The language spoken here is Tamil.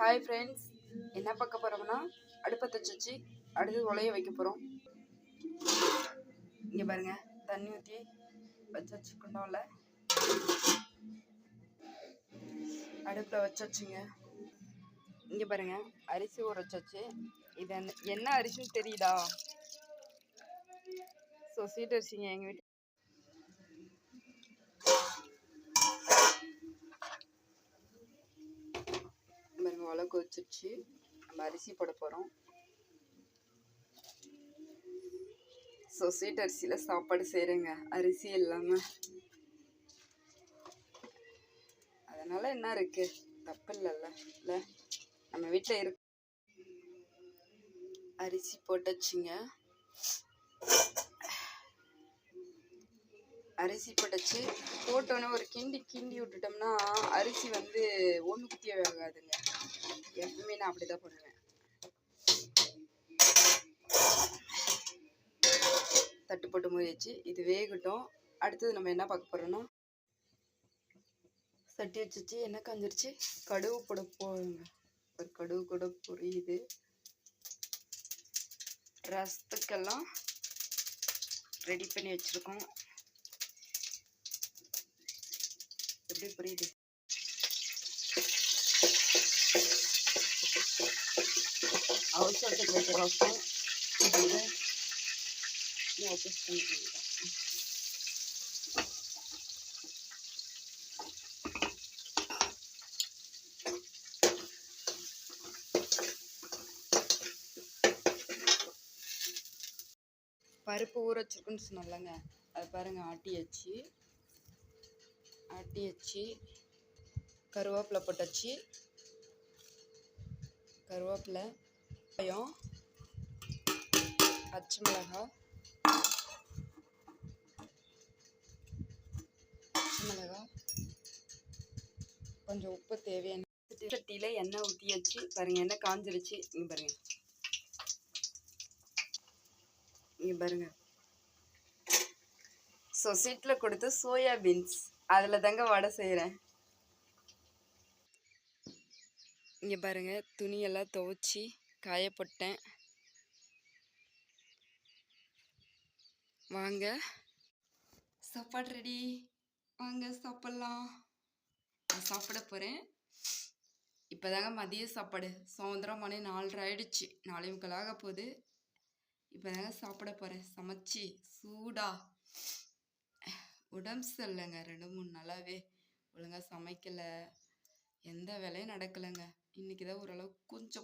ஹாய் ஃப்ரெண்ட்ஸ், என்ன பார்க்க போகிறோம்னா அடுப்பை தச்சு அடுத்து உலைய வைக்க போகிறோம். இங்கே பாருங்க, தண்ணி ஊற்றி வச்சாச்சு. குண்டாவில் அடுப்பில் வச்சாச்சுங்க. இங்கே பாருங்க, அரிசி ஊற வச்சாச்சு. இது என்ன அரிசின்னு தெரியுதா? ஸோ சீட் அரிசிங்க. எங்கள் வீட்டு பாருங்க, உலக்கு வச்சிருச்சு. நம்ம அரிசி போட போகிறோம். சொசைட்டி அரிசியில் சாப்பாடு செய்கிறேங்க, அரிசி இல்லாமல். அதனால் என்ன இருக்குது, தப்பு இல்லைல்ல. இல்லை, நம்ம வீட்டில் இருக்கு. அரிசி போட்டாச்சுங்க. அரிசி போட்டாச்சு. போட்டோன்னே ஒரு கிண்டி விட்டுட்டோம்னா அரிசி வந்து ஒன்று குத்தியே வேகாதுங்க. எப்பவுமே நான் அப்படி தான் பண்ணுவேன். தட்டு போட்டு மூடிச்சு. இது வேகட்டும். அடுத்தது நம்ம என்ன பார்க்க போகிறோன்னா, சட்டி வச்சிச்சு, எண்ணெய் காஞ்சிருச்சு. கடுகு போட போங்க. ஒரு கடுகு கூட புரியுது. ரசத்துக்கெல்லாம் ரெடி பண்ணி வச்சுருக்கோம். எப்படி புரியுது? அவசரத்துக்கு வைக்கிற ரசம் இது அட்ஜஸ்ட் பண்ணிக்கலாம். பருப்பு ஊற வச்சிருக்குன்னு சொன்னலங்க, அது பாருங்க, ஆட்டியாச்சு. கருவேப்பிலை போட்டாச்சு. கருவேப்பிலை, வெங்காயம், பச்சை மிளகாய், கொஞ்சம் உப்பு தேவையான. சட்டியில் எண்ணெய் ஊற்றியாச்சு. பாருங்கள், எண்ணெய் காஞ்சிருச்சு. இங்கே பாருங்கள், சொசைட்டியில் கொடுத்த சோயா பீன்ஸ், அதில் தாங்க வடை செய்கிறேன். இங்கே பாருங்கள், துணியெல்லாம் துவைச்சி காயப்போட்டேன். வாங்க, சாப்பாடு ரெடி. வாங்க சாப்பிட்லாம். நான் சாப்பிட போகிறேன். இப்போ தாங்க மதிய சாப்பாடு. சாயந்தரம் மணி 4:30 ஆயிடுச்சு. 4:45 ஆக போகுது. இப்போ தாங்க சாப்பிட போகிறேன். சமைச்சி சூடா. உடம்பு சரியில்லைங்க, 2-3 நாளாகவே ஒழுங்காக சமைக்கலை. எந்த வேலையும் நடக்கலைங்க. இன்றைக்கி தான் ஓரளவுக்கு கொஞ்சம்